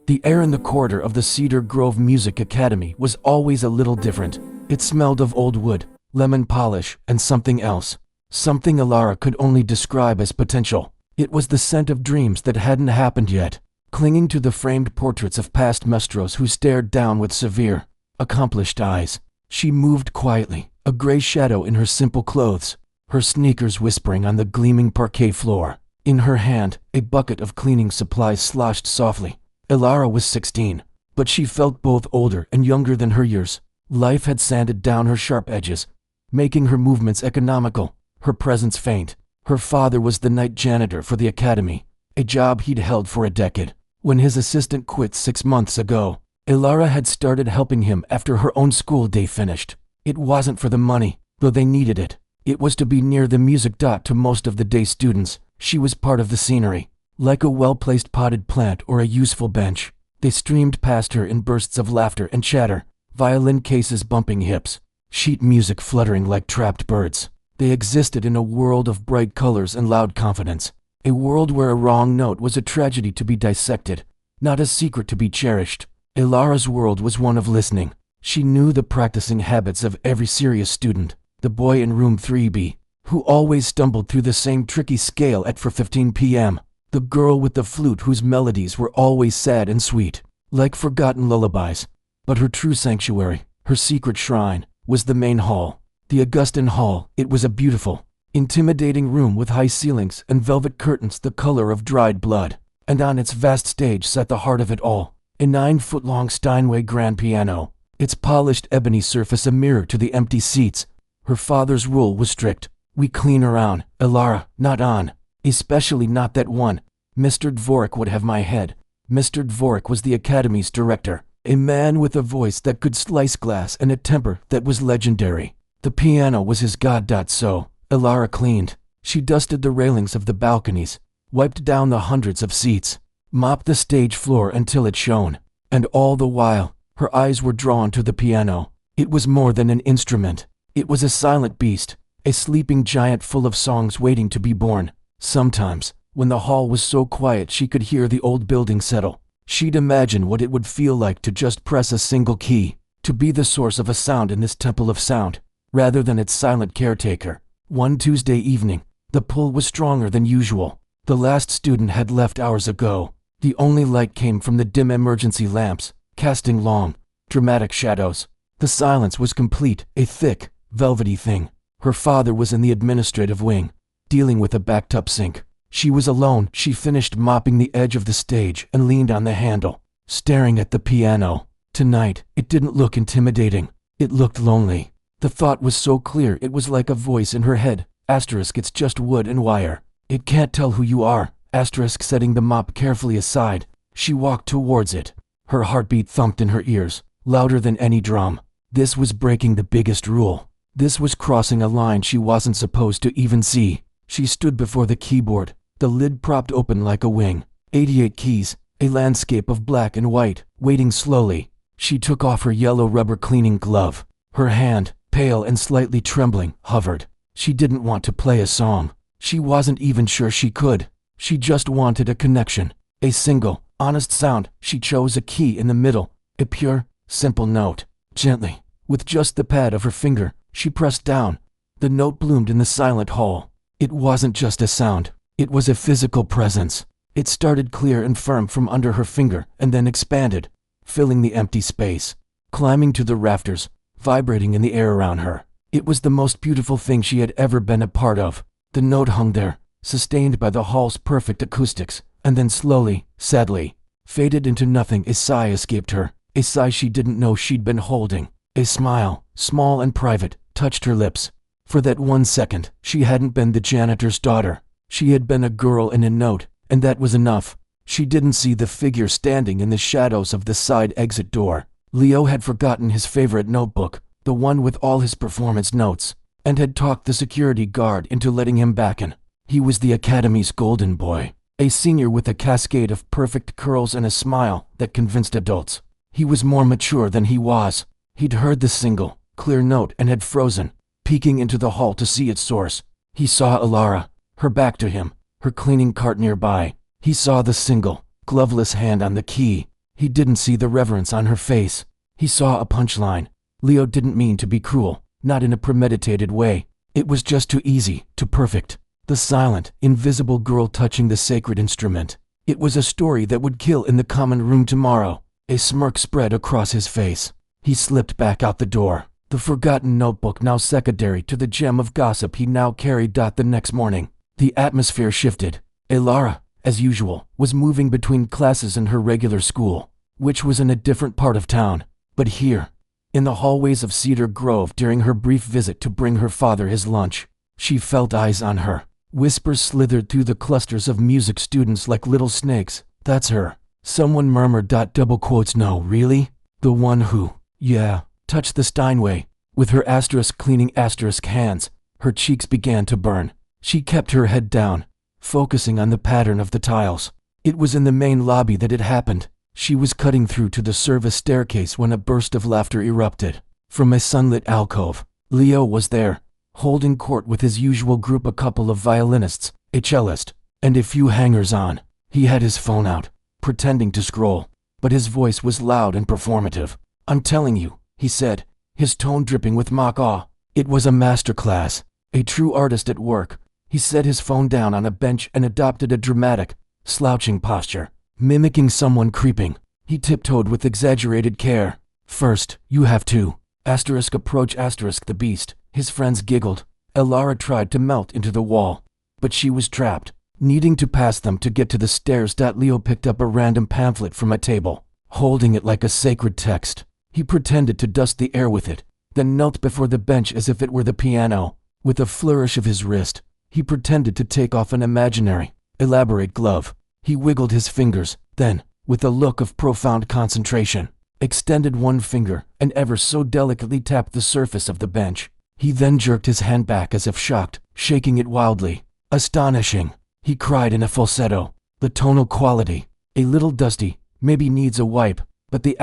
The air in the corridor of the Cedar Grove Music Academy was always a little different. It smelled of old wood, lemon polish, and something else. Something Alara could only describe as potential. It was the scent of dreams that hadn't happened yet, clinging to the framed portraits of past maestros who stared down with severe, accomplished eyes. She moved quietly, a gray shadow in her simple clothes, her sneakers whispering on the gleaming parquet floor. In her hand, a bucket of cleaning supplies sloshed softly. Alara was 16, but she felt both older and younger than her years. Life had sanded down her sharp edges, making her movements economical, her presence faint. Her father was the night janitor for the academy, a job he'd held for a decade. When his assistant quit 6 months ago, Alara had started helping him after her own school day finished. It wasn't for the money, though they needed it. It was to be near the music. To most of the day students, she was part of the scenery. Like a well-placed potted plant or a useful bench, they streamed past her in bursts of laughter and chatter, violin cases bumping hips, sheet music fluttering like trapped birds. They existed in a world of bright colors and loud confidence, a world where a wrong note was a tragedy to be dissected, not a secret to be cherished. Alara's world was one of listening. She knew the practicing habits of every serious student, the boy in room 3B, who always stumbled through the same tricky scale at 4:15 p.m., the girl with the flute whose melodies were always sad and sweet, like forgotten lullabies. But her true sanctuary, her secret shrine, was the main hall. The Augustan Hall. It was a beautiful, intimidating room with high ceilings and velvet curtains the color of dried blood. And on its vast stage sat the heart of it all, a 9-foot-long Steinway grand piano, its polished ebony surface a mirror to the empty seats. Her father's rule was strict. We clean around, Alara, not on. Especially not that one. Mr. Dvorak would have my head. Mr. Dvorak was the academy's director, a man with a voice that could slice glass and a temper that was legendary. The piano was his god. So, Alara cleaned. She dusted the railings of the balconies, wiped down the hundreds of seats, mopped the stage floor until it shone. And all the while, her eyes were drawn to the piano. It was more than an instrument. It was a silent beast, a sleeping giant full of songs waiting to be born. Sometimes, when the hall was so quiet she could hear the old building settle, she'd imagine what it would feel like to just press a single key, to be the source of a sound in this temple of sound, rather than its silent caretaker. One Tuesday evening, the pull was stronger than usual. The last student had left hours ago. The only light came from the dim emergency lamps, casting long, dramatic shadows. The silence was complete, a thick, velvety thing. Her father was in the administrative wing, dealing with a backed-up sink. She was alone. She finished mopping the edge of the stage and leaned on the handle, staring at the piano. Tonight, it didn't look intimidating. It looked lonely. The thought was so clear it was like a voice in her head. It's just wood and wire. It can't tell who you are. Setting the mop carefully aside, she walked towards it. Her heartbeat thumped in her ears, louder than any drum. This was breaking the biggest rule. This was crossing a line she wasn't supposed to even see. She stood before the keyboard, the lid propped open like a wing. 88 keys, a landscape of black and white, waiting slowly. She took off her yellow rubber cleaning glove. Her hand, pale and slightly trembling, hovered. She didn't want to play a song. She wasn't even sure she could. She just wanted a connection, a single, honest sound. She chose a key in the middle, a pure, simple note. Gently, with just the pad of her finger, she pressed down. The note bloomed in the silent hall. It wasn't just a sound. It was a physical presence. It started clear and firm from under her finger and then expanded, filling the empty space, climbing to the rafters, vibrating in the air around her. It was the most beautiful thing she had ever been a part of. The note hung there, sustained by the hall's perfect acoustics, and then slowly, sadly, faded into nothing. A sigh escaped her, a sigh she didn't know she'd been holding. A smile, small and private, touched her lips. For that 1 second, she hadn't been the janitor's daughter. She had been a girl in a note, and that was enough. She didn't see the figure standing in the shadows of the side exit door. Leo had forgotten his favorite notebook, the one with all his performance notes, and had talked the security guard into letting him back in. He was the academy's golden boy, a senior with a cascade of perfect curls and a smile that convinced adults. He was more mature than he was. He'd heard the single, clear note and had frozen, peeking into the hall to see its source. He saw Alara, her back to him, her cleaning cart nearby. He saw the single, gloveless hand on the key. He didn't see the reverence on her face. He saw a punchline. Leo didn't mean to be cruel, not in a premeditated way. It was just too easy, too perfect. The silent, invisible girl touching the sacred instrument. It was a story that would kill in the common room tomorrow. A smirk spread across his face. He slipped back out the door. The forgotten notebook now secondary to the gem of gossip he now carried. The next morning, the atmosphere shifted. Elara, as usual, was moving between classes in her regular school, which was in a different part of town. But here, in the hallways of Cedar Grove during her brief visit to bring her father his lunch, she felt eyes on her. Whispers slithered through the clusters of music students like little snakes. That's her. Someone murmured. Double quotes. No, really? The one who, yeah, touched the Steinway. With her asterisk cleaning asterisk hands, her cheeks began to burn. She kept her head down, focusing on the pattern of the tiles. It was in the main lobby that it happened. She was cutting through to the service staircase when a burst of laughter erupted. From a sunlit alcove, Leo was there, holding court with his usual group, a couple of violinists, a cellist, and a few hangers-on. He had his phone out, pretending to scroll, but his voice was loud and performative. I'm telling you, he said, his tone dripping with mock awe. It was a masterclass, a true artist at work. He set his phone down on a bench and adopted a dramatic, slouching posture, mimicking someone creeping. He tiptoed with exaggerated care. First, you have to, approach the beast. His friends giggled. Elara tried to melt into the wall, but she was trapped, needing to pass them to get to the stairs. Leo picked up a random pamphlet from a table, holding it like a sacred text. He pretended to dust the air with it, then knelt before the bench as if it were the piano. With a flourish of his wrist, he pretended to take off an imaginary, elaborate glove. He wiggled his fingers, then, with a look of profound concentration, extended one finger and ever so delicately tapped the surface of the bench. He then jerked his hand back as if shocked, shaking it wildly. Astonishing, he cried in a falsetto. The tonal quality, a little dusty, maybe needs a wipe, but the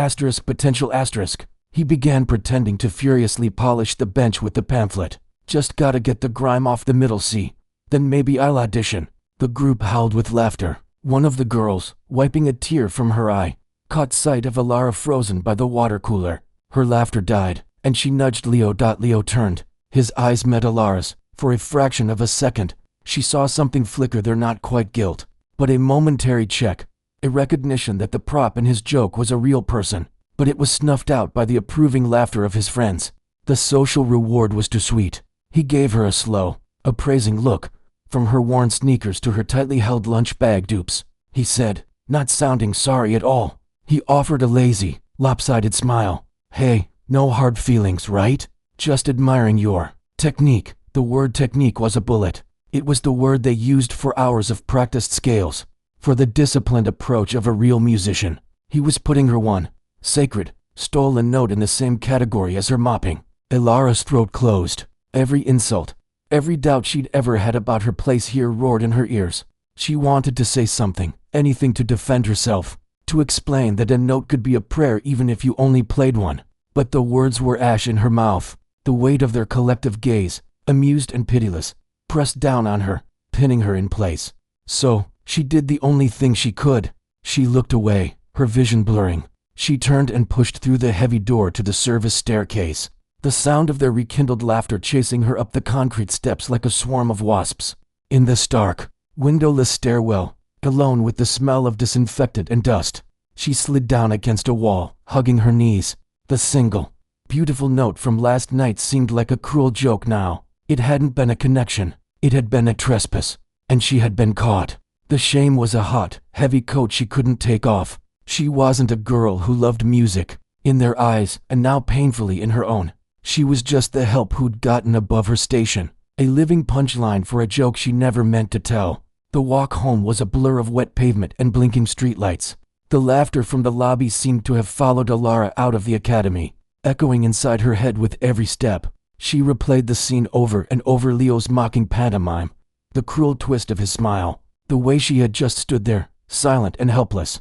potential asterisk. He began pretending to furiously polish the bench with the pamphlet. Just gotta get the grime off the middle C. Then maybe I'll audition. The group howled with laughter. One of the girls, wiping a tear from her eye, caught sight of Elara frozen by the water cooler. Her laughter died, and she nudged Leo. Leo turned. His eyes met Elara's. For a fraction of a second, she saw something flicker there, not quite guilt, but a momentary check, a recognition that the prop in his joke was a real person, but it was snuffed out by the approving laughter of his friends. The social reward was too sweet. He gave her a slow, appraising look, from her worn sneakers to her tightly held lunch bag dupes. He said, not sounding sorry at all. He offered a lazy, lopsided smile. Hey, no hard feelings, right? Just admiring your technique. The word technique was a bullet. It was the word they used for hours of practiced scales, for the disciplined approach of a real musician. He was putting her one sacred, stolen note in the same category as her mopping. Elara's throat closed. Every insult, every doubt she'd ever had about her place here roared in her ears. She wanted to say something, anything to defend herself, to explain that a note could be a prayer even if you only played one. But the words were ash in her mouth. The weight of their collective gaze, amused and pitiless, pressed down on her, pinning her in place. So, she did the only thing she could. She looked away, her vision blurring. She turned and pushed through the heavy door to the service staircase, the sound of their rekindled laughter chasing her up the concrete steps like a swarm of wasps. In the stark, windowless stairwell, alone with the smell of disinfectant and dust, she slid down against a wall, hugging her knees. The single, beautiful note from last night seemed like a cruel joke now. It hadn't been a connection. It had been a trespass, and she had been caught. The shame was a hot, heavy coat she couldn't take off. She wasn't a girl who loved music, in their eyes, and now painfully in her own. She was just the help who'd gotten above her station, a living punchline for a joke she never meant to tell. The walk home was a blur of wet pavement and blinking streetlights. The laughter from the lobby seemed to have followed Elara out of the academy, echoing inside her head with every step. She replayed the scene over and over, Leo's mocking pantomime, the cruel twist of his smile, the way she had just stood there, silent and helpless.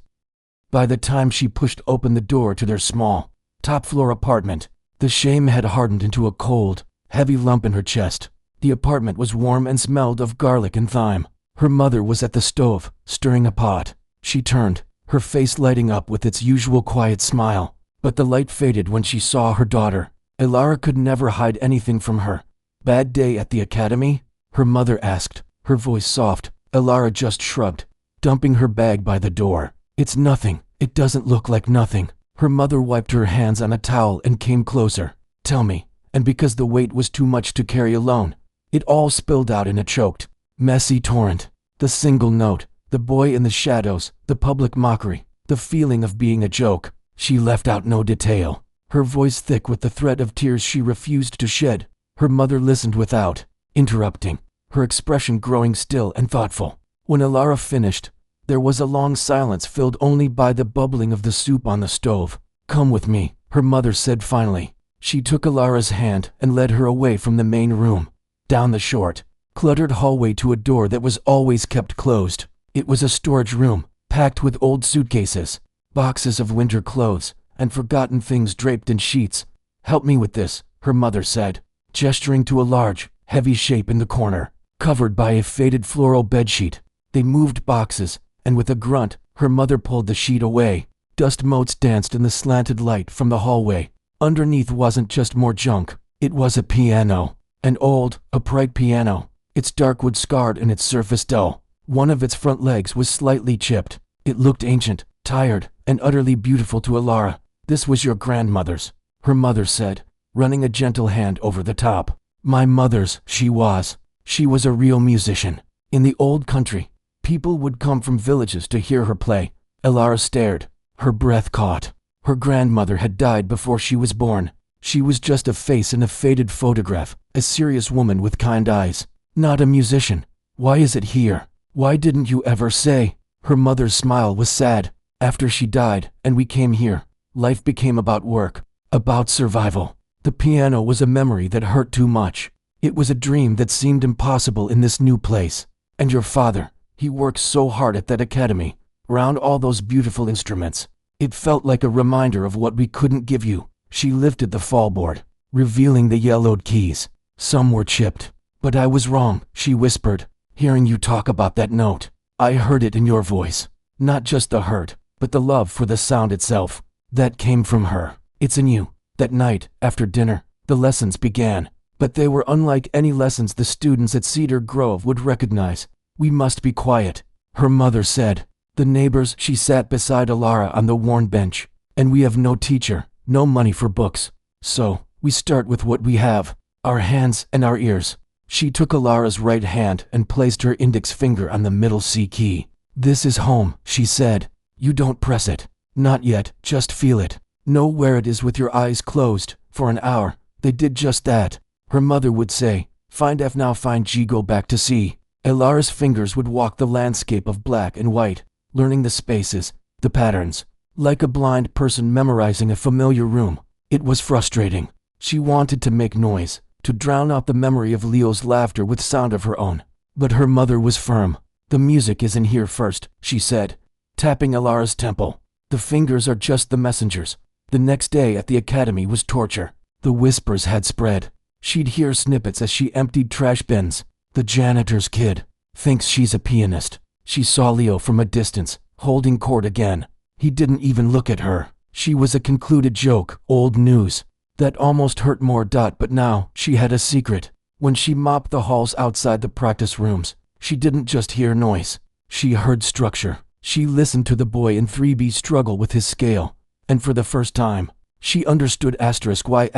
By the time she pushed open the door to their small, top-floor apartment, the shame had hardened into a cold, heavy lump in her chest. The apartment was warm and smelled of garlic and thyme. Her mother was at the stove, stirring a pot. She turned, her face lighting up with its usual quiet smile. But the light faded when she saw her daughter. Elara could never hide anything from her. "Bad day at the academy?" her mother asked, her voice soft. Elara just shrugged, dumping her bag by the door. "It's nothing. It doesn't look like nothing." Her mother wiped her hands on a towel and came closer. "Tell me." And because the weight was too much to carry alone, it all spilled out in a choked, messy torrent. The single note, the boy in the shadows, the public mockery, the feeling of being a joke. She left out no detail, her voice thick with the threat of tears she refused to shed. Her mother listened without interrupting, her expression growing still and thoughtful. When Elara finished, there was a long silence filled only by the bubbling of the soup on the stove. "Come with me," her mother said finally. She took Elara's hand and led her away from the main room, down the short, cluttered hallway to a door that was always kept closed. It was a storage room, packed with old suitcases, boxes of winter clothes, and forgotten things draped in sheets. "Help me with this," her mother said, gesturing to a large, heavy shape in the corner, covered by a faded floral bedsheet. They moved boxes, and with a grunt, her mother pulled the sheet away. Dust motes danced in the slanted light from the hallway. Underneath wasn't just more junk, it was a piano. An old, upright piano, its dark wood scarred and its surface dull. One of its front legs was slightly chipped. It looked ancient, tired, and utterly beautiful to Elara. "This was your grandmother's," her mother said, running a gentle hand over the top. "My mother's, she was. She was a real musician. In the old country, people would come from villages to hear her play." Elara stared, her breath caught. Her grandmother had died before she was born. She was just a face in a faded photograph, a serious woman with kind eyes. "Not a musician. Why is it here? Why didn't you ever say?" Her mother's smile was sad. "After she died, and we came here, life became about work, about survival. The piano was a memory that hurt too much. It was a dream that seemed impossible in this new place. And your father, he worked so hard at that academy, around all those beautiful instruments. It felt like a reminder of what we couldn't give you." She lifted the fallboard, revealing the yellowed keys. "Some were chipped. But I was wrong," she whispered, "hearing you talk about that note. I heard it in your voice. Not just the hurt, but the love for the sound itself. That came from her. It's in you." That night, after dinner, the lessons began. But they were unlike any lessons the students at Cedar Grove would recognize. "We must be quiet," her mother said. "The neighbors." She sat beside Elara on the worn bench. "And we have no teacher, no money for books. So, we start with what we have, our hands and our ears." She took Elara's right hand and placed her index finger on the middle C key. "This is home," she said. "You don't press it. Not yet, just feel it. Know where it is with your eyes closed." For an hour, they did just that. Her mother would say, "Find F now, find G, go back to C." Elara's fingers would walk the landscape of black and white, learning the spaces, the patterns, like a blind person memorizing a familiar room. It was frustrating. She wanted to make noise, to drown out the memory of Leo's laughter with sound of her own. But her mother was firm. "The music is in here first," she said, tapping Elara's temple. "The fingers are just the messengers." The next day at the academy was torture. The whispers had spread. She'd hear snippets as she emptied trash bins. "The janitor's kid thinks she's a pianist." She saw Leo from a distance, holding chord again. He didn't even look at her. She was a concluded joke, old news. That almost hurt more. But now, she had a secret. When she mopped the halls outside the practice rooms, she didn't just hear noise. She heard structure. She listened to the boy in 3B struggle with his scale. And for the first time, she understood why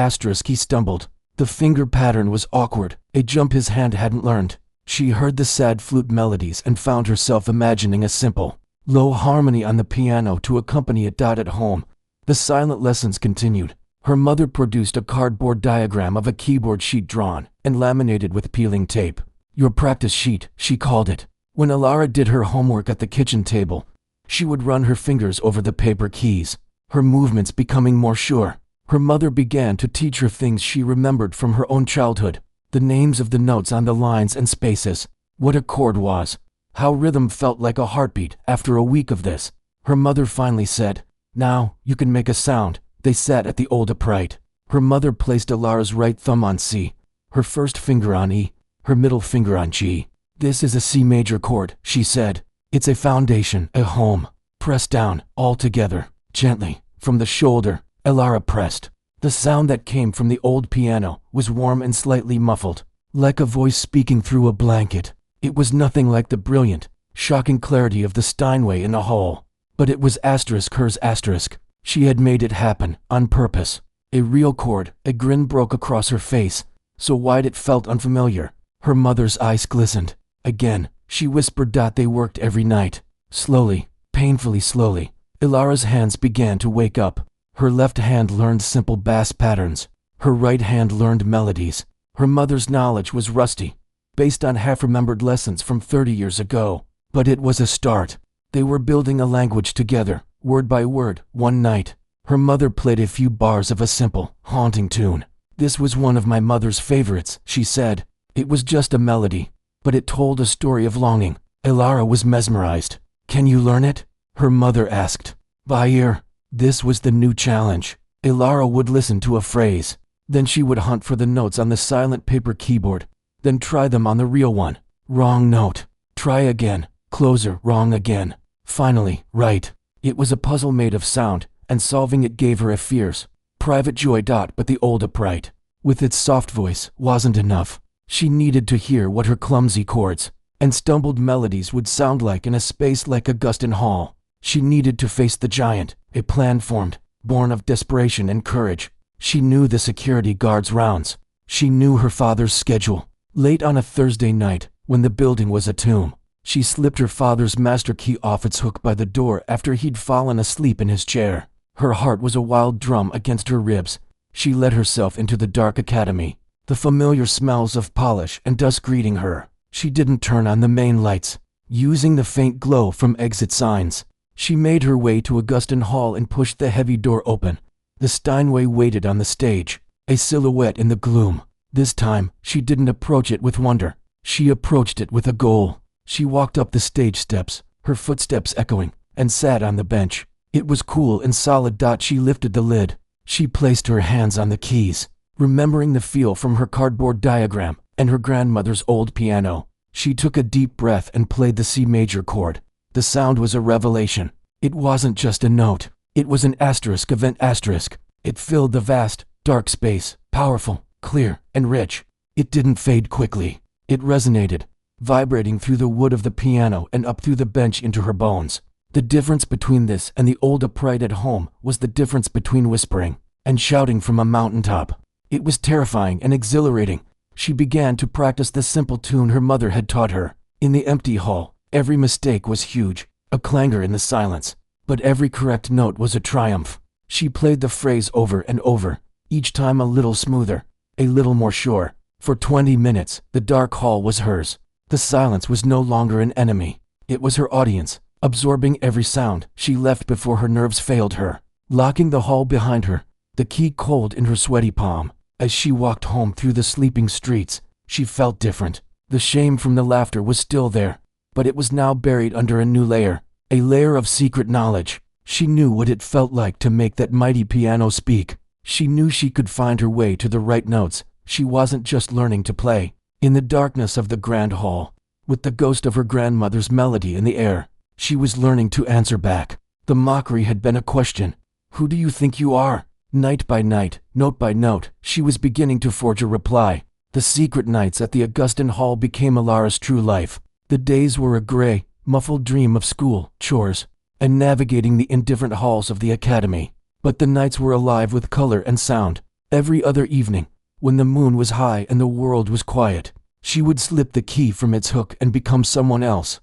he stumbled. The finger pattern was awkward, a jump his hand hadn't learned. She heard the sad flute melodies and found herself imagining a simple, low harmony on the piano to accompany it. At home, the silent lessons continued. Her mother produced a cardboard diagram of a keyboard sheet drawn and laminated with peeling tape. "Your practice sheet," she called it. When Elara did her homework at the kitchen table, she would run her fingers over the paper keys, her movements becoming more sure. Her mother began to teach her things she remembered from her own childhood. The names of the notes on the lines and spaces, what a chord was, how rhythm felt like a heartbeat. After a week of this, her mother finally said, "Now, you can make a sound." They sat at the old upright. Her mother placed Elara's right thumb on C, her first finger on E, her middle finger on G. "This is a C major chord," she said. "It's a foundation, a home. Press down, all together, gently, from the shoulder. Elara pressed. The sound that came from the old piano was warm and slightly muffled, like a voice speaking through a blanket. It was nothing like the brilliant, shocking clarity of the Steinway in the hall, but it was hers asterisk. She had made it happen, on purpose. A real chord. A grin broke across her face, so wide it felt unfamiliar. Her mother's eyes glistened. Again, she whispered that they worked every night. Slowly, painfully slowly, Elara's hands began to wake up. Her left hand learned simple bass patterns. Her right hand learned melodies. Her mother's knowledge was rusty, based on half-remembered lessons from 30 years ago. But it was a start. They were building a language together, word by word. One night, her mother played a few bars of a simple, haunting tune. "This was one of my mother's favorites," she said. It was just a melody, but it told a story of longing. Elara was mesmerized. "Can you learn it?" her mother asked. By ear. This was the new challenge. Elara would listen to a phrase. Then she would hunt for the notes on the silent paper keyboard. Then try them on the real one. Wrong note. Try again. Closer. Wrong again. Finally, right. It was a puzzle made of sound, and solving it gave her a fierce, private joy. But the old upright, with its soft voice, wasn't enough. She needed to hear what her clumsy chords and stumbled melodies would sound like in a space like Augustin Hall. She needed to face the giant. A plan formed, born of desperation and courage. She knew the security guard's rounds. She knew her father's schedule. Late on a Thursday night, when the building was a tomb, she slipped her father's master key off its hook by the door after he'd fallen asleep in his chair. Her heart was a wild drum against her ribs. She let herself into the dark academy, the familiar smells of polish and dust greeting her. She didn't turn on the main lights, using the faint glow from exit signs. She made her way to Augustin Hall and pushed the heavy door open. The Steinway waited on the stage, a silhouette in the gloom. This time, she didn't approach it with wonder. She approached it with a goal. She walked up the stage steps, her footsteps echoing, and sat on the bench. It was cool and solid. She lifted the lid. She placed her hands on the keys, remembering the feel from her cardboard diagram and her grandmother's old piano. She took a deep breath and played the C major chord. The sound was a revelation. It wasn't just a note. It was an asterisk of an asterisk. It filled the vast, dark space, powerful, clear, and rich. It didn't fade quickly. It resonated, vibrating through the wood of the piano and up through the bench into her bones. The difference between this and the old upright at home was the difference between whispering and shouting from a mountaintop. It was terrifying and exhilarating. She began to practice the simple tune her mother had taught her. In the empty hall, every mistake was huge, a clangor in the silence, but every correct note was a triumph. She played the phrase over and over, each time a little smoother, a little more sure. For 20 minutes, the dark hall was hers. The silence was no longer an enemy. It was her audience, absorbing every sound. She left before her nerves failed her, locking the hall behind her, the key cold in her sweaty palm. As she walked home through the sleeping streets, she felt different. The shame from the laughter was still there, but it was now buried under a new layer, a layer of secret knowledge. She knew what it felt like to make that mighty piano speak. She knew she could find her way to the right notes. She wasn't just learning to play. In the darkness of the grand hall, with the ghost of her grandmother's melody in the air, she was learning to answer back. The mockery had been a question. Who do you think you are? Night by night, note by note, she was beginning to forge a reply. The secret nights at the Augustin Hall became Elara's true life. The days were a gray, muffled dream of school, chores, and navigating the indifferent halls of the academy. But the nights were alive with color and sound. Every other evening, when the moon was high and the world was quiet, she would slip the key from its hook and become someone else.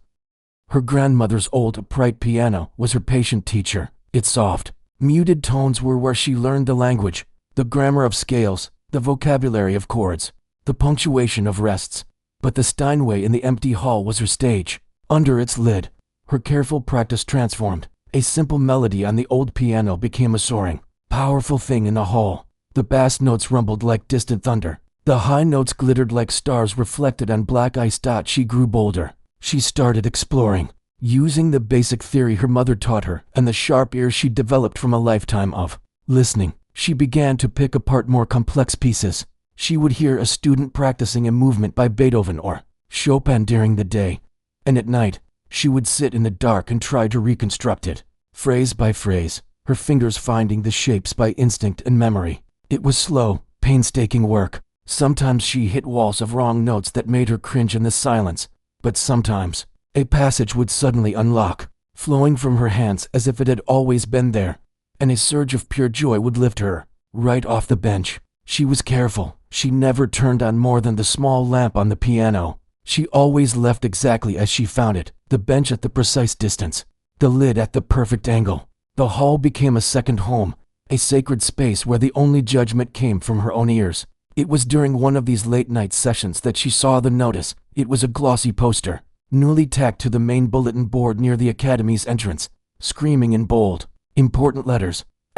Her grandmother's old upright piano was her patient teacher. Its soft, muted tones were where she learned the language, the grammar of scales, the vocabulary of chords, the punctuation of rests. But the Steinway in the empty hall was her stage. Under its lid, her careful practice transformed. A simple melody on the old piano became a soaring, powerful thing in the hall. The bass notes rumbled like distant thunder. The high notes glittered like stars reflected on black ice. She grew bolder. She started exploring, using the basic theory her mother taught her and the sharp ears she developed from a lifetime of listening. She began to pick apart more complex pieces. She would hear a student practicing a movement by Beethoven or Chopin during the day, and at night, she would sit in the dark and try to reconstruct it. phrase by phrase, her fingers finding the shapes by instinct and memory. It was slow, painstaking work. Sometimes she hit walls of wrong notes that made her cringe in the silence, but sometimes a passage would suddenly unlock, flowing from her hands as if it had always been there, and a surge of pure joy would lift her right off the bench. She was careful. She never turned on more than the small lamp on the piano. She always left exactly as she found it, the bench at the precise distance, the lid at the perfect angle. The hall became a second home, a sacred space where the only judgment came from her own ears. It was during one of these late-night sessions that she saw the notice. It was a glossy poster, newly tacked to the main bulletin board near the academy's entrance, screaming in bold, important letters, ****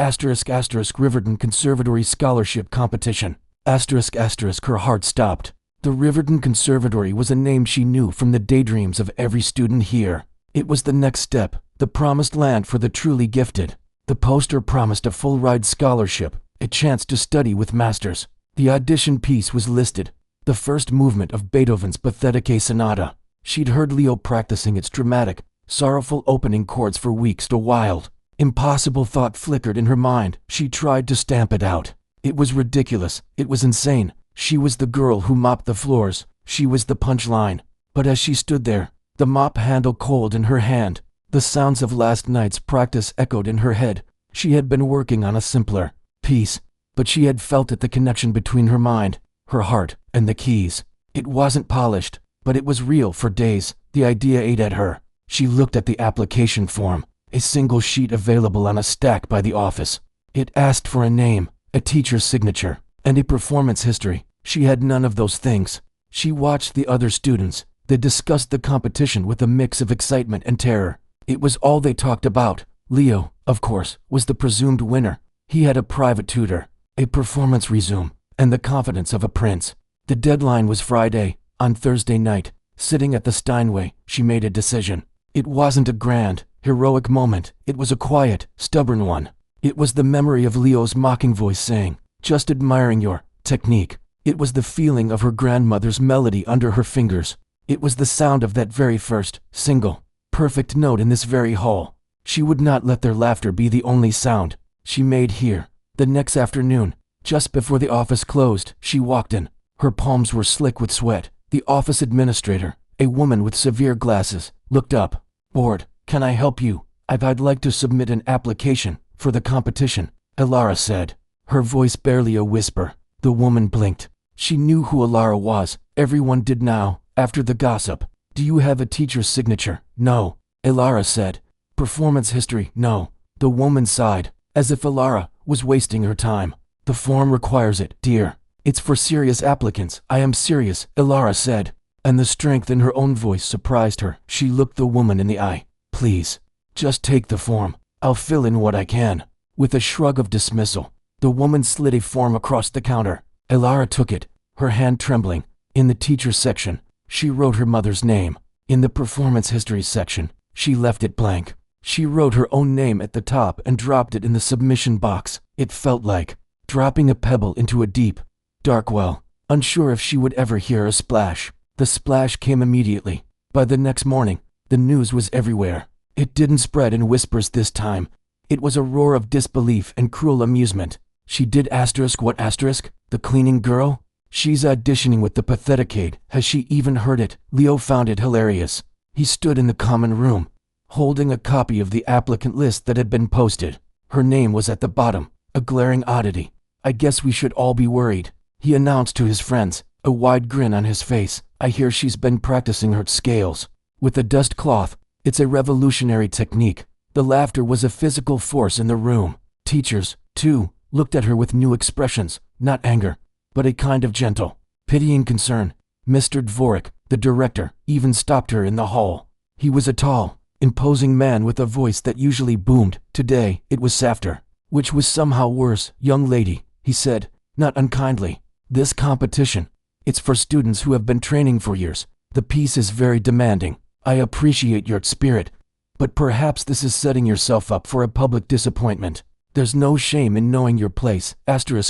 Riverton Conservatory Scholarship Competition. ***. Her heart stopped. The Riverton Conservatory was a name she knew from the daydreams of every student here. It was the next step, the promised land for the truly gifted. The poster promised a full-ride scholarship, a chance to study with masters. The audition piece was listed, the first movement of Beethoven's Pathetic Sonata. She'd heard Leo practicing its dramatic, sorrowful opening chords for weeks. A wild, impossible thought flickered in her mind. She tried to stamp it out. It was ridiculous. It was insane. She was the girl who mopped the floors. She was the punchline. But as she stood there, the mop handle cold in her hand, the sounds of last night's practice echoed in her head. She had been working on a simpler piece, but she had felt it, the connection between her mind, her heart, and the keys. It wasn't polished, but it was real. For days, the idea ate at her. She looked at the application form, a single sheet available on a stack by the office. It asked for a name, a teacher's signature, and a performance history. She had none of those things. She watched the other students. They discussed the competition with a mix of excitement and terror. It was all they talked about. Leo, of course, was the presumed winner. He had a private tutor, a performance resume, and the confidence of a prince. The deadline was Friday. On Thursday night, sitting at the Steinway, she made a decision. It wasn't a grand, heroic moment. It was a quiet, stubborn one. It was the memory of Leo's mocking voice saying, "Just admiring your technique." It was the feeling of her grandmother's melody under her fingers. It was the sound of that very first, single, perfect note in this very hall. She would not let their laughter be the only sound she made here. The next afternoon, just before the office closed, she walked in. Her palms were slick with sweat. The office administrator, a woman with severe glasses, looked up. "Board, can I help you? I'd like to submit an application for the competition," Alara said, her voice barely a whisper. The woman blinked. She knew who Alara was. Everyone did now, after the gossip. "Do you have a teacher's signature?" "No," Alara said. "Performance history?" "No." The woman sighed, as if Alara was wasting her time. "The form requires it, dear. It's for serious applicants." "I am serious," Alara said, and the strength in her own voice surprised her. She looked the woman in the eye. "Please, just take the form. I'll fill in what I can." With a shrug of dismissal, the woman slid a form across the counter. Alara took it, her hand trembling. In the teacher's section, she wrote her mother's name. In the performance history section, she left it blank. She wrote her own name at the top and dropped it in the submission box. It felt like dropping a pebble into a deep, dark well, unsure if she would ever hear a splash. The splash came immediately. By the next morning, the news was everywhere. It didn't spread in whispers this time. It was a roar of disbelief and cruel amusement. "She did what asterisk? The cleaning girl? She's auditioning with the Patheticade. Has she even heard it?" Leo found it hilarious. He stood in the common room, holding a copy of the applicant list that had been posted. Her name was at the bottom, a glaring oddity. "I guess we should all be worried," he announced to his friends, a wide grin on his face. "I hear she's been practicing her scales with a dust cloth. It's a revolutionary technique." The laughter was a physical force in the room. Teachers, too, looked at her with new expressions, not anger, but a kind of gentle, pitying concern. Mr. Dvorak, the director, even stopped her in the hall. He was a tall, imposing man with a voice that usually boomed. Today, it was softer, which was somehow worse. "Young lady," he said, not unkindly, "this competition, it's for students who have been training for years. The piece is very demanding. I appreciate your spirit, but perhaps this is setting yourself up for a public disappointment. There's no shame in knowing your place,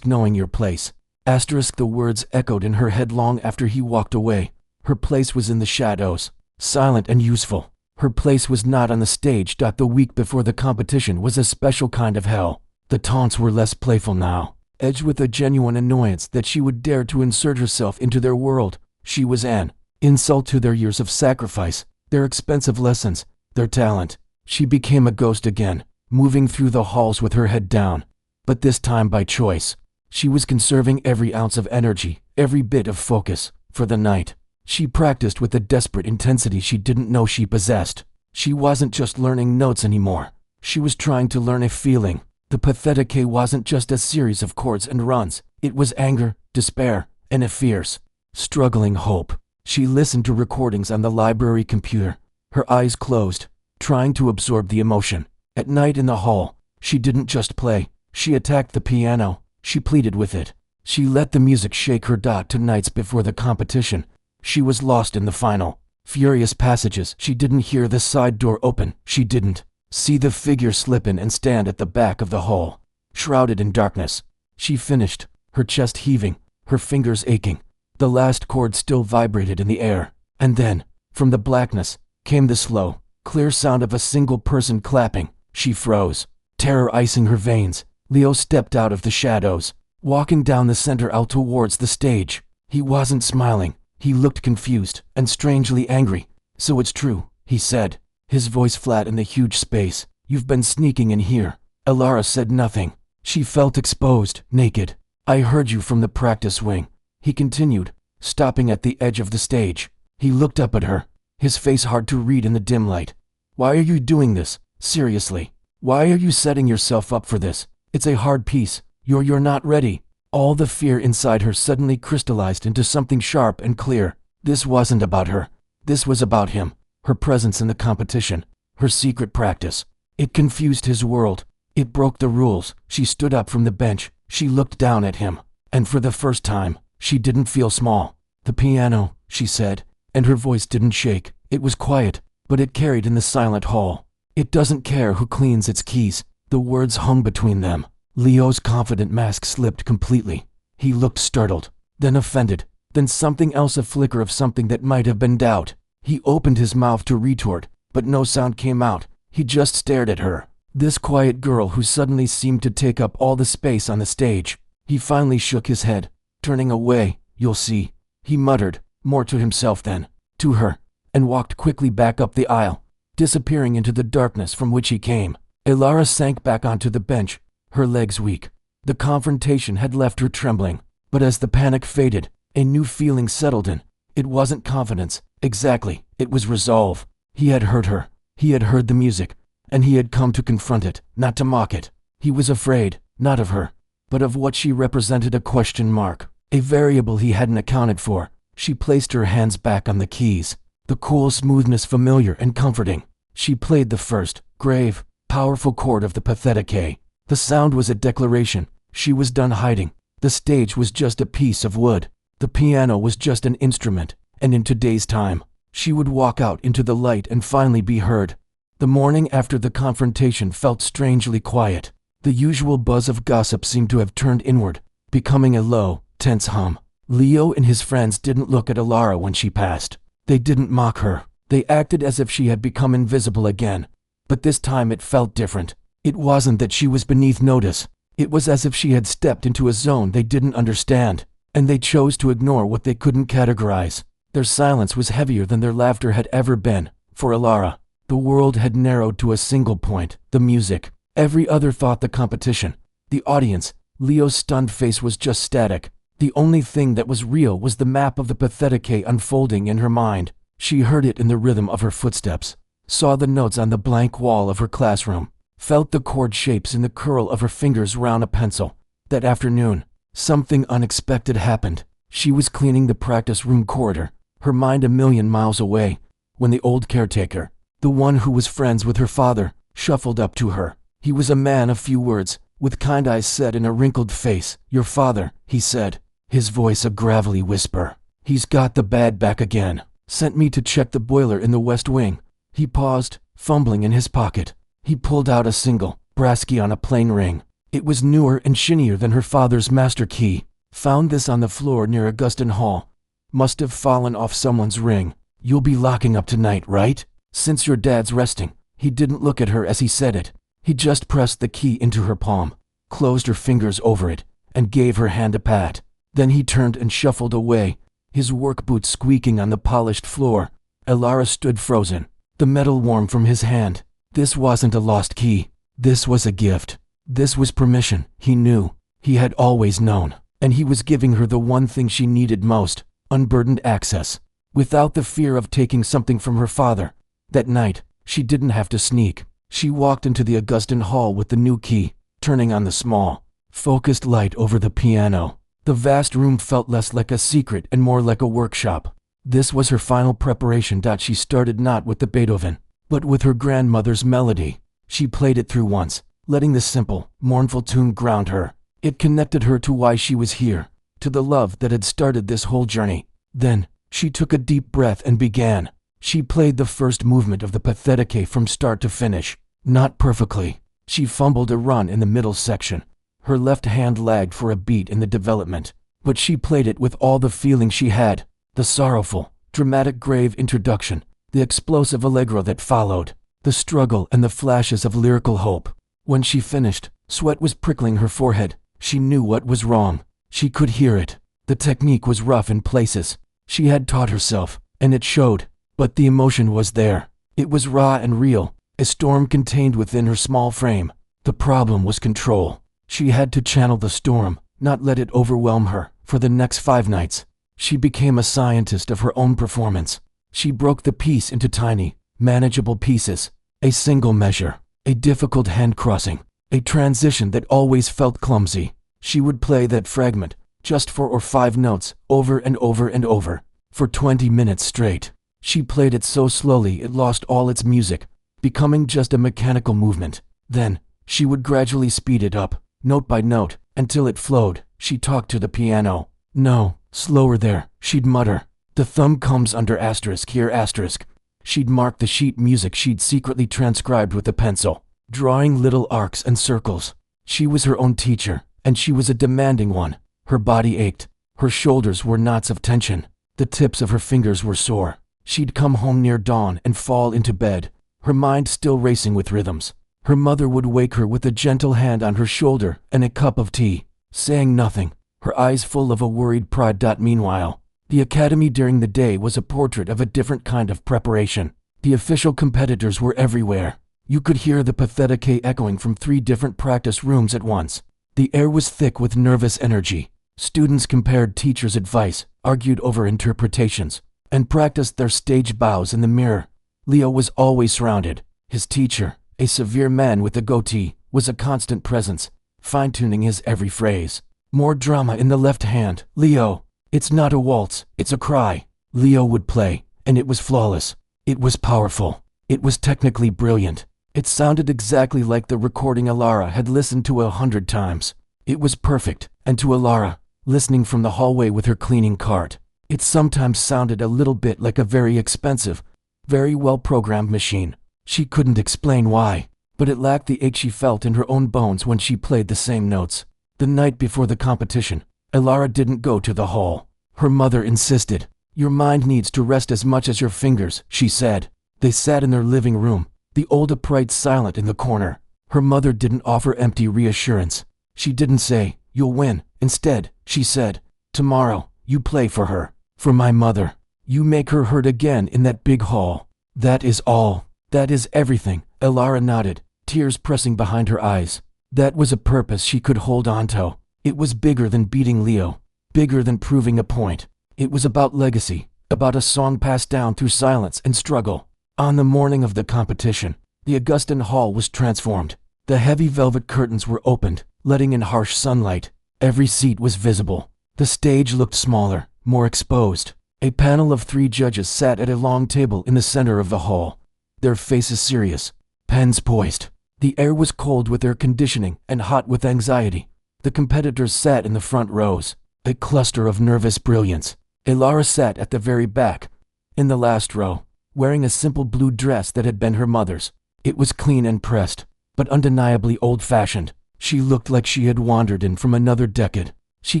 knowing your place. The words echoed in her head long after he walked away. Her place was in the shadows, silent and useful. Her place was not on the stage. The week before the competition was a special kind of hell. The taunts were less playful now, edged with a genuine annoyance that she would dare to insert herself into their world. She was an insult to their years of sacrifice, their expensive lessons, their talent. She became a ghost again, moving through the halls with her head down. But this time by choice. She was conserving every ounce of energy, every bit of focus, for the night. She practiced with a desperate intensity she didn't know she possessed. She wasn't just learning notes anymore. She was trying to learn a feeling. The Pathetique wasn't just a series of chords and runs. It was anger, despair, and a fierce, struggling hope. She listened to recordings on the library computer, her eyes closed, trying to absorb the emotion. At night in the hall, she didn't just play. She attacked the piano. She pleaded with it. She let the music shake her. To nights before the competition, she was lost in the final, furious passages. She didn't hear the side door open. She didn't see the figure slip in and stand at the back of the hall, shrouded in darkness. She finished, her chest heaving, her fingers aching. The last chord still vibrated in the air. And then, from the blackness, came the slow, clear sound of a single person clapping. She froze, terror icing her veins. Leo stepped out of the shadows, walking down the center aisle towards the stage. He wasn't smiling. He looked confused and strangely angry. "So it's true," he said, his voice flat in the huge space. "You've been sneaking in here." Alara said nothing. She felt exposed, naked. "I heard you from the practice wing," he continued, stopping at the edge of the stage. He looked up at her, his face hard to read in the dim light. "Why are you doing this? Seriously? Why are you setting yourself up for this? It's a hard piece. You're not ready." All the fear inside her suddenly crystallized into something sharp and clear. This wasn't about her. This was about him, her presence in the competition, her secret practice. It confused his world. It broke the rules. She stood up from the bench. She looked down at him. And for the first time, she didn't feel small. "The piano," she said, and her voice didn't shake. It was quiet, but it carried in the silent hall. "It doesn't care who cleans its keys." The words hung between them. Leo's confident mask slipped completely. He looked startled, then offended, then something else, a flicker of something that might have been doubt. He opened his mouth to retort, but no sound came out. He just stared at her, this quiet girl who suddenly seemed to take up all the space on the stage. He finally shook his head, turning away. "You'll see," he muttered, more to himself than to her, and walked quickly back up the aisle, disappearing into the darkness from which he came. Alara sank back onto the bench, her legs weak. The confrontation had left her trembling, but as the panic faded, a new feeling settled in. It wasn't confidence, exactly, it was resolve. He had heard her, he had heard the music, and he had come to confront it, not to mock it. He was afraid, not of her, but of what she represented, a question mark, a variable he hadn't accounted for. She placed her hands back on the keys, the cool smoothness familiar and comforting. She played the first, grave, powerful chord of the Pathetique. The sound was a declaration. She was done hiding. The stage was just a piece of wood. The piano was just an instrument. And in today's time, she would walk out into the light and finally be heard. The morning after the confrontation felt strangely quiet. The usual buzz of gossip seemed to have turned inward, becoming a low, tense hum. Leo and his friends didn't look at Alara when she passed. They didn't mock her. They acted as if she had become invisible again. But this time it felt different. It wasn't that she was beneath notice. It was as if she had stepped into a zone they didn't understand, and they chose to ignore what they couldn't categorize. Their silence was heavier than their laughter had ever been. For Alara, the world had narrowed to a single point, the music. Every other thought, the competition, the audience. Leo's stunned face was just static. The only thing that was real was the map of the Pathetique unfolding in her mind. She heard it in the rhythm of her footsteps, saw the notes on the blank wall of her classroom, felt the chord shapes in the curl of her fingers round a pencil. That afternoon, something unexpected happened. She was cleaning the practice room corridor, her mind a million miles away, when the old caretaker, the one who was friends with her father, shuffled up to her. He was a man of few words, with kind eyes set in a wrinkled face. "Your father," he said, his voice a gravelly whisper. "He's got the bad back again. Sent me to check the boiler in the west wing." He paused, fumbling in his pocket. He pulled out a single, brass key on a plain ring. It was newer and shinier than her father's master key. "Found this on the floor near Augustin Hall. Must have fallen off someone's ring. You'll be locking up tonight, right?" Since your dad's resting. He didn't look at her as he said it. He just pressed the key into her palm, closed her fingers over it, and gave her hand a pat. Then he turned and shuffled away, his work boots squeaking on the polished floor. Elara stood frozen, the metal warm from his hand. This wasn't a lost key. This was a gift. This was permission. He knew. He had always known. And he was giving her the one thing she needed most, unburdened access. Without the fear of taking something from her father. That night, she didn't have to sneak. She walked into the Augustan hall with the new key, turning on the small, focused light over the piano. The vast room felt less like a secret and more like a workshop. This was her final preparation. She started not with the Beethoven, but with her grandmother's melody. She played it through once, letting the simple, mournful tune ground her. It connected her to why she was here, to the love that had started this whole journey. Then, she took a deep breath and began. She played the first movement of the Pathetique from start to finish. Not perfectly. She fumbled a run in the middle section. Her left hand lagged for a beat in the development, but she played it with all the feeling she had. The sorrowful, dramatic grave introduction, the explosive allegro that followed, the struggle and the flashes of lyrical hope. When she finished, sweat was prickling her forehead. She knew what was wrong. She could hear it. The technique was rough in places. She had taught herself, and it showed. But the emotion was there. It was raw and real, a storm contained within her small frame. The problem was control. She had to channel the storm, not let it overwhelm her. For the next 5 nights, she became a scientist of her own performance. She broke the piece into tiny, manageable pieces. A single measure, a difficult hand crossing, a transition that always felt clumsy. She would play that fragment, just 4 or 5 notes, over and over and over, for 20 minutes straight. She played it so slowly it lost all its music, becoming just a mechanical movement. Then, she would gradually speed it up, note by note, until it flowed. She talked to the piano. "No, slower there," she'd mutter. "The thumb comes under asterisk here asterisk." She'd mark the sheet music she'd secretly transcribed with a pencil, drawing little arcs and circles. She was her own teacher, and she was a demanding one. Her body ached. Her shoulders were knots of tension. The tips of her fingers were sore. She'd come home near dawn and fall into bed, her mind still racing with rhythms. Her mother would wake her with a gentle hand on her shoulder and a cup of tea, saying nothing, her eyes full of a worried pride. Meanwhile, the academy during the day was a portrait of a different kind of preparation. The official competitors were everywhere. You could hear the Pathetique echoing from 3 different practice rooms at once. The air was thick with nervous energy. Students compared teachers' advice, argued over interpretations, and practiced their stage bows in the mirror. Leo was always surrounded. His teacher, a severe man with a goatee, was a constant presence, fine-tuning his every phrase. More drama in the left hand. "Leo, it's not a waltz, it's a cry." Leo would play, and it was flawless. It was powerful. It was technically brilliant. It sounded exactly like the recording Elara had listened to 100 times. It was perfect, and to Elara, listening from the hallway with her cleaning cart, it sometimes sounded a little bit like a very expensive, very well-programmed machine. She couldn't explain why, but it lacked the ache she felt in her own bones when she played the same notes. The night before the competition, Elara didn't go to the hall. Her mother insisted. "Your mind needs to rest as much as your fingers," she said. They sat in their living room, the old upright silent in the corner. Her mother didn't offer empty reassurance. She didn't say, "You'll win." Instead, she said, "Tomorrow, you play for her. For my mother. You make her hurt again in that big hall. That is all. That is everything." Elara nodded, tears pressing behind her eyes. That was a purpose she could hold on to. It was bigger than beating Leo, bigger than proving a point. It was about legacy, about a song passed down through silence and struggle. On the morning of the competition, the Augustan hall was transformed. The heavy velvet curtains were opened, letting in harsh sunlight. Every seat was visible. The stage looked smaller, more exposed. A panel of 3 judges sat at a long table in the center of the hall, their faces serious, pens poised. The air was cold with air conditioning and hot with anxiety. The competitors sat in the front rows, a cluster of nervous brilliance. Elara sat at the very back, in the last row, wearing a simple blue dress that had been her mother's. It was clean and pressed, but undeniably old-fashioned. She looked like she had wandered in from another decade. She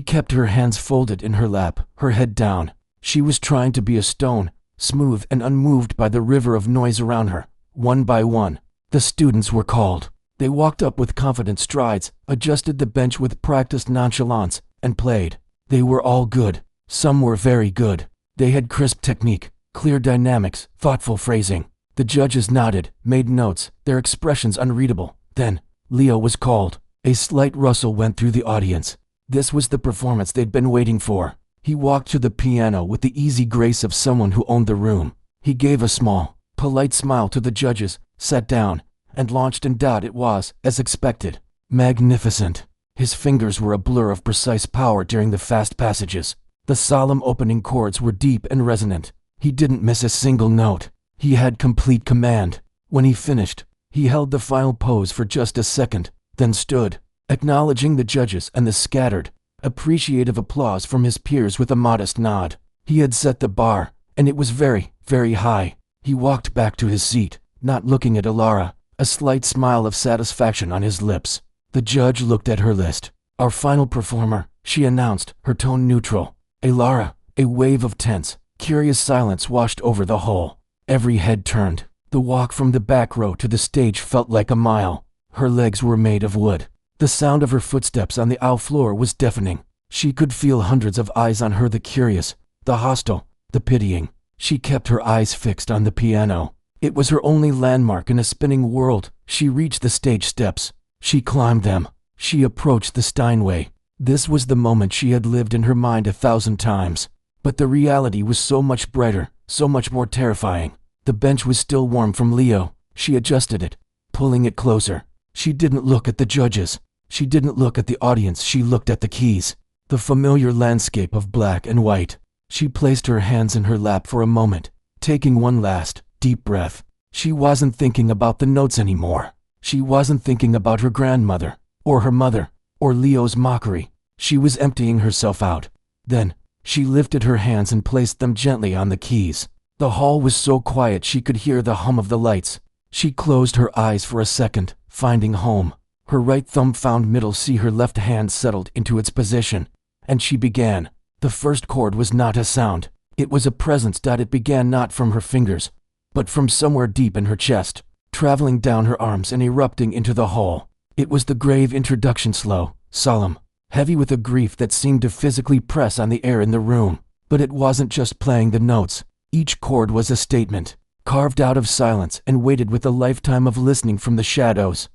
kept her hands folded in her lap, her head down. She was trying to be a stone, smooth and unmoved by the river of noise around her. One by one, the students were called. They walked up with confident strides, adjusted the bench with practiced nonchalance, and played. They were all good. Some were very good. They had crisp technique, clear dynamics, thoughtful phrasing. The judges nodded, made notes, their expressions unreadable. Then, Leo was called. A slight rustle went through the audience. This was the performance they'd been waiting for. He walked to the piano with the easy grace of someone who owned the room. He gave a small, polite smile to the judges, sat down, and launched in. It was, as expected, magnificent. His fingers were a blur of precise power during the fast passages. The solemn opening chords were deep and resonant. He didn't miss a single note. He had complete command. When he finished, he held the final pose for just a second, then stood, acknowledging the judges and the scattered, appreciative applause from his peers with a modest nod. He had set the bar, and it was very, very high. He walked back to his seat, not looking at Alara, a slight smile of satisfaction on his lips. The judge looked at her list. Our final performer, she announced, her tone neutral. Alara. A wave of tense, curious silence washed over the whole. Every head turned. The walk from the back row to the stage felt like a mile. Her legs were made of wood. The sound of her footsteps on the aisle floor was deafening. She could feel hundreds of eyes on her, the curious, the hostile, the pitying. She kept her eyes fixed on the piano. It was her only landmark in a spinning world. She reached the stage steps. She climbed them. She approached the Steinway. This was the moment she had lived in her mind 1,000 times. But the reality was so much brighter, so much more terrifying. The bench was still warm from Leo. She adjusted it, pulling it closer. She didn't look at the judges. She didn't look at the audience. She looked at the keys, the familiar landscape of black and white. She placed her hands in her lap for a moment, taking one last, deep breath. She wasn't thinking about the notes anymore. She wasn't thinking about her grandmother, or her mother, or Leo's mockery. She was emptying herself out. Then, she lifted her hands and placed them gently on the keys. The hall was so quiet she could hear the hum of the lights. She closed her eyes for a second, finding home. Her right thumb found middle C. Her left hand settled into its position, and she began. The first chord was not a sound. It was a presence. It began not from her fingers, but from somewhere deep in her chest, traveling down her arms and erupting into the hall. It was the grave introduction, slow, solemn, heavy with a grief that seemed to physically press on the air in the room. But it wasn't just playing the notes. Each chord was a statement, carved out of silence and weighted with a lifetime of listening from the shadows.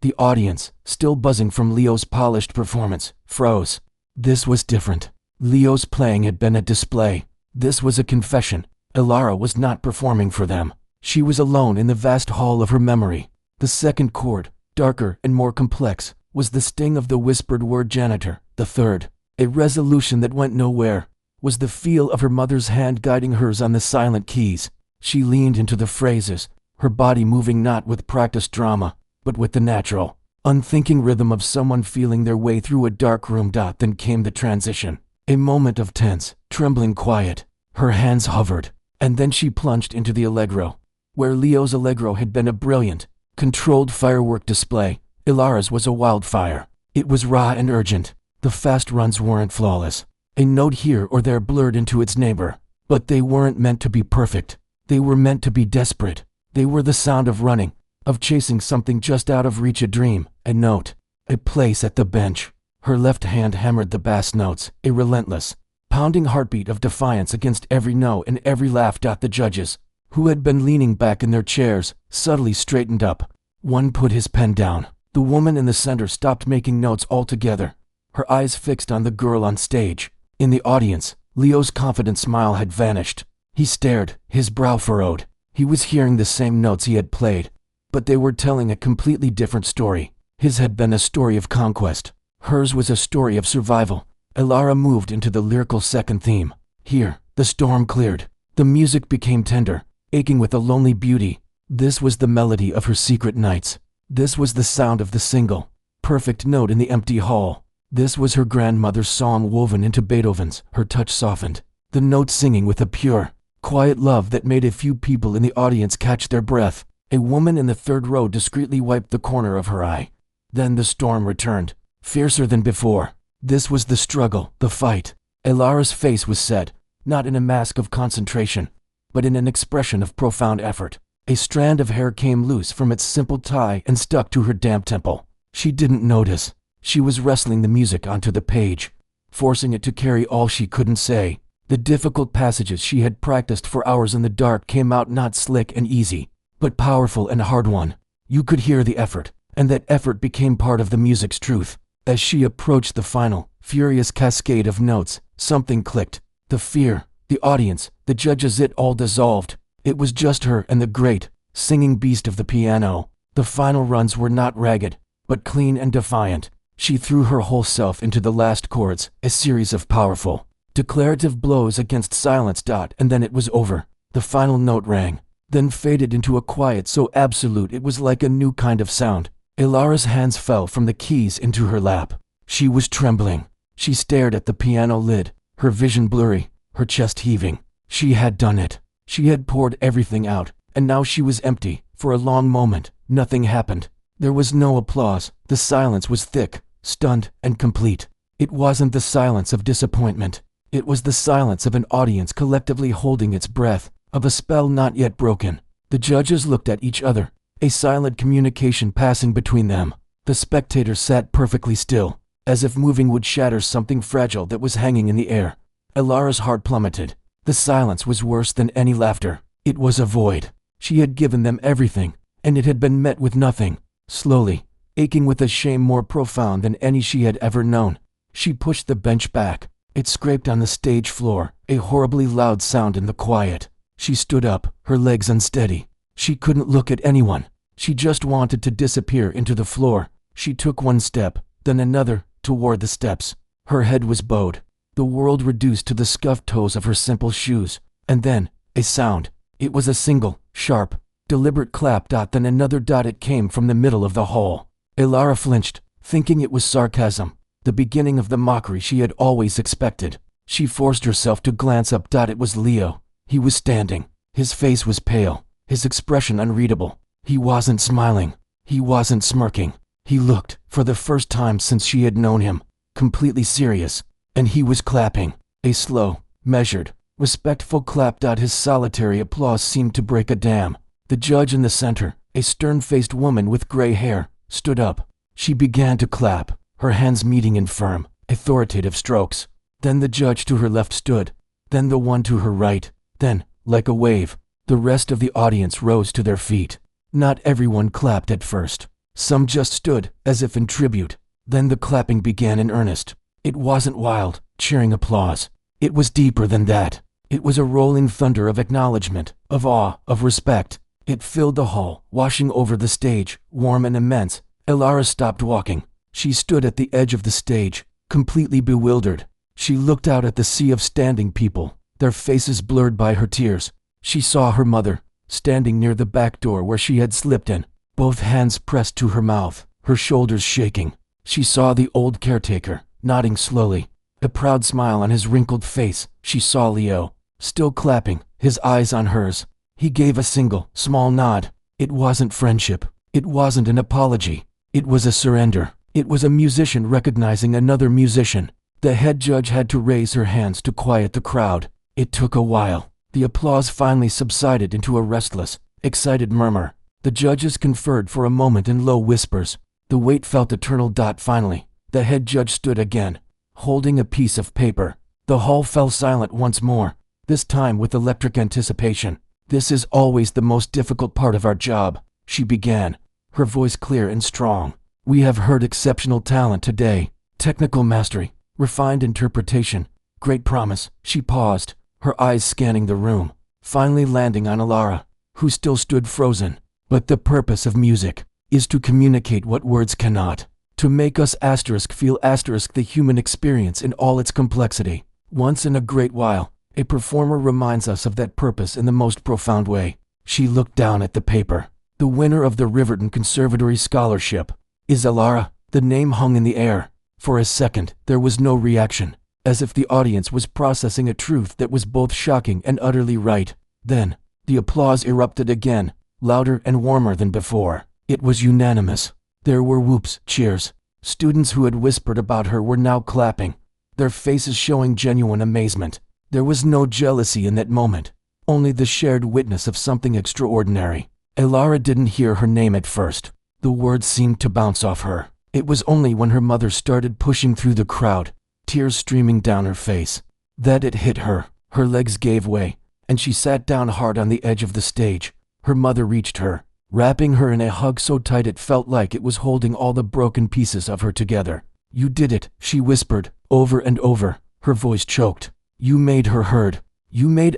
The audience, still buzzing from Leo's polished performance, froze. This was different. Leo's playing had been a display. This was a confession. Alara was not performing for them. She was alone in the vast hall of her memory. The second chord, darker and more complex, was the sting of the whispered word janitor. The third, a resolution that went nowhere, was the feel of her mother's hand guiding hers on the silent keys. She leaned into the phrases, her body moving not with practiced drama, but with the natural, unthinking rhythm of someone feeling their way through a dark room. Then came the transition. A moment of tense, trembling quiet. Her hands hovered, and then she plunged into the allegro. Where Leo's allegro had been a brilliant, controlled firework display, Ilara's was a wildfire. It was raw and urgent. The fast runs weren't flawless. A note here or there blurred into its neighbor. But they weren't meant to be perfect. They were meant to be desperate. They were the sound of running, of chasing something just out of reach, a dream, a note, a place at the bench. Her left hand hammered the bass notes, a relentless, pounding heartbeat of defiance against every no and every laugh. The judges, who had been leaning back in their chairs, subtly straightened up. One put his pen down. The woman in the center stopped making notes altogether, her eyes fixed on the girl on stage. In the audience, Leo's confident smile had vanished. He stared, his brow furrowed. He was hearing the same notes he had played, but they were telling a completely different story. His had been a story of conquest. Hers was a story of survival. Alara moved into the lyrical second theme. Here, the storm cleared. The music became tender, aching with a lonely beauty. This was the melody of her secret nights. This was the sound of the single, perfect note in the empty hall. This was her grandmother's song woven into Beethoven's, her touch softened. The note singing with a pure, quiet love that made a few people in the audience catch their breath. A woman in the third row discreetly wiped the corner of her eye. Then the storm returned, fiercer than before. This was the struggle, the fight. Elara's face was set, not in a mask of concentration, but in an expression of profound effort. A strand of hair came loose from its simple tie and stuck to her damp temple. She didn't notice. She was wrestling the music onto the page, forcing it to carry all she couldn't say. The difficult passages she had practiced for hours in the dark came out not slick and easy, but powerful and hard-won. You could hear the effort, and that effort became part of the music's truth. As she approached the final, furious cascade of notes, something clicked. The fear, the audience, the judges, it all dissolved. It was just her and the great, singing beast of the piano. The final runs were not ragged, but clean and defiant. She threw her whole self into the last chords, a series of powerful, declarative blows against silence. And then it was over. The final note rang, then faded into a quiet so absolute it was like a new kind of sound. Ilara's hands fell from the keys into her lap. She was trembling. She stared at the piano lid, her vision blurry, her chest heaving. She had done it. She had poured everything out, and now she was empty. For a long moment, nothing happened. There was no applause. The silence was thick, stunned, and complete. It wasn't the silence of disappointment. It was the silence of an audience collectively holding its breath, of a spell not yet broken. The judges looked at each other, a silent communication passing between them. The spectators sat perfectly still, as if moving would shatter something fragile that was hanging in the air. Ilara's heart plummeted. The silence was worse than any laughter. It was a void. She had given them everything, and it had been met with nothing. Slowly, aching with a shame more profound than any she had ever known, she pushed the bench back. It scraped on the stage floor, a horribly loud sound in the quiet. She stood up, her legs unsteady. She couldn't look at anyone. She just wanted to disappear into the floor. She took one step, then another, toward the steps. Her head was bowed, the world reduced to the scuffed toes of her simple shoes. And then, a sound. It was a single, sharp, deliberate clap. Then another. It came from the middle of the hall. Ilara flinched, thinking it was sarcasm, the beginning of the mockery she had always expected. She forced herself to glance up. It was Leo. He was standing. His face was pale, his expression unreadable. He wasn't smiling. He wasn't smirking. He looked, for the first time since she had known him, completely serious. And he was clapping. A slow, measured, respectful clap. His solitary applause seemed to break a dam. The judge in the center, a stern-faced woman with gray hair, stood up. She began to clap, her hands meeting in firm, authoritative strokes. Then the judge to her left stood, then the one to her right. Then, like a wave, the rest of the audience rose to their feet. Not everyone clapped at first. Some just stood, as if in tribute. Then the clapping began in earnest. It wasn't wild, cheering applause. It was deeper than that. It was a rolling thunder of acknowledgement, of awe, of respect. It filled the hall, washing over the stage, warm and immense. Ilara stopped walking. She stood at the edge of the stage, completely bewildered. She looked out at the sea of standing people, their faces blurred by her tears. She saw her mother, standing near the back door where she had slipped in, both hands pressed to her mouth, her shoulders shaking. She saw the old caretaker, nodding slowly, a proud smile on his wrinkled face. She saw Leo, still clapping, his eyes on hers. He gave a single, small nod. It wasn't friendship. It wasn't an apology. It was a surrender. It was a musician recognizing another musician. The head judge had to raise her hands to quiet the crowd. It took a while. The applause finally subsided into a restless, excited murmur. The judges conferred for a moment in low whispers. The wait felt eternal. Finally, the head judge stood again, holding a piece of paper. The hall fell silent once more, this time with electric anticipation. "This is always the most difficult part of our job," she began, her voice clear and strong. "We have heard exceptional talent today, technical mastery, refined interpretation, great promise." She paused, her eyes scanning the room, finally landing on Ilara, who still stood frozen. "But the purpose of music is to communicate what words cannot, to make us feel the human experience in all its complexity. Once in a great while, a performer reminds us of that purpose in the most profound way." She looked down at the paper. "The winner of the Riverton Conservatory Scholarship is Ilara." The name hung in the air. For a second, there was no reaction, as if the audience was processing a truth that was both shocking and utterly right. Then, the applause erupted again, louder and warmer than before. It was unanimous. There were whoops, cheers. Students who had whispered about her were now clapping, their faces showing genuine amazement. There was no jealousy in that moment, only the shared witness of something extraordinary. Elara didn't hear her name at first. The words seemed to bounce off her. It was only when her mother started pushing through the crowd, tears streaming down her face, that it hit her. Her legs gave way, and she sat down hard on the edge of the stage. Her mother reached her, wrapping her in a hug so tight it felt like it was holding all the broken pieces of her together. "You did it," she whispered, over and over, her voice choked. "You made her heard. You made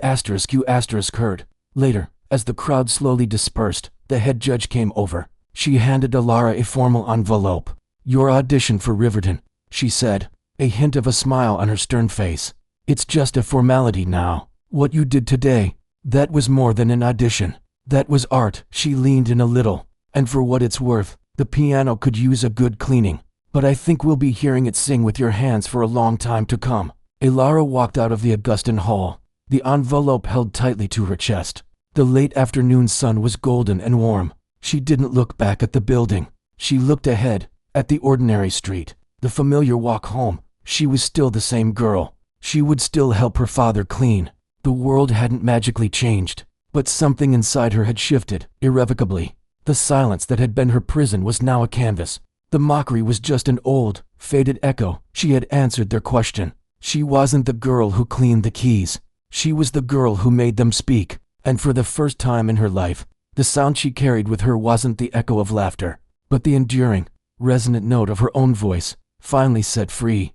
you heard." Later, as the crowd slowly dispersed, the head judge came over. She handed Elara a formal envelope. "Your audition for Riverton," she said, a hint of a smile on her stern face. "It's just a formality now. What you did today, that was more than an audition. That was art." She leaned in a little. "And for what it's worth, the piano could use a good cleaning. But I think we'll be hearing it sing with your hands for a long time to come." Elara walked out of the Augustan Hall, the envelope held tightly to her chest. The late afternoon sun was golden and warm. She didn't look back at the building. She looked ahead, at the ordinary street, the familiar walk home. She was still the same girl. She would still help her father clean. The world hadn't magically changed, but something inside her had shifted, irrevocably. The silence that had been her prison was now a canvas. The mockery was just an old, faded echo. She had answered their question. She wasn't the girl who cleaned the keys. She was the girl who made them speak. And for the first time in her life, the sound she carried with her wasn't the echo of laughter, but the enduring, resonant note of her own voice, finally set free.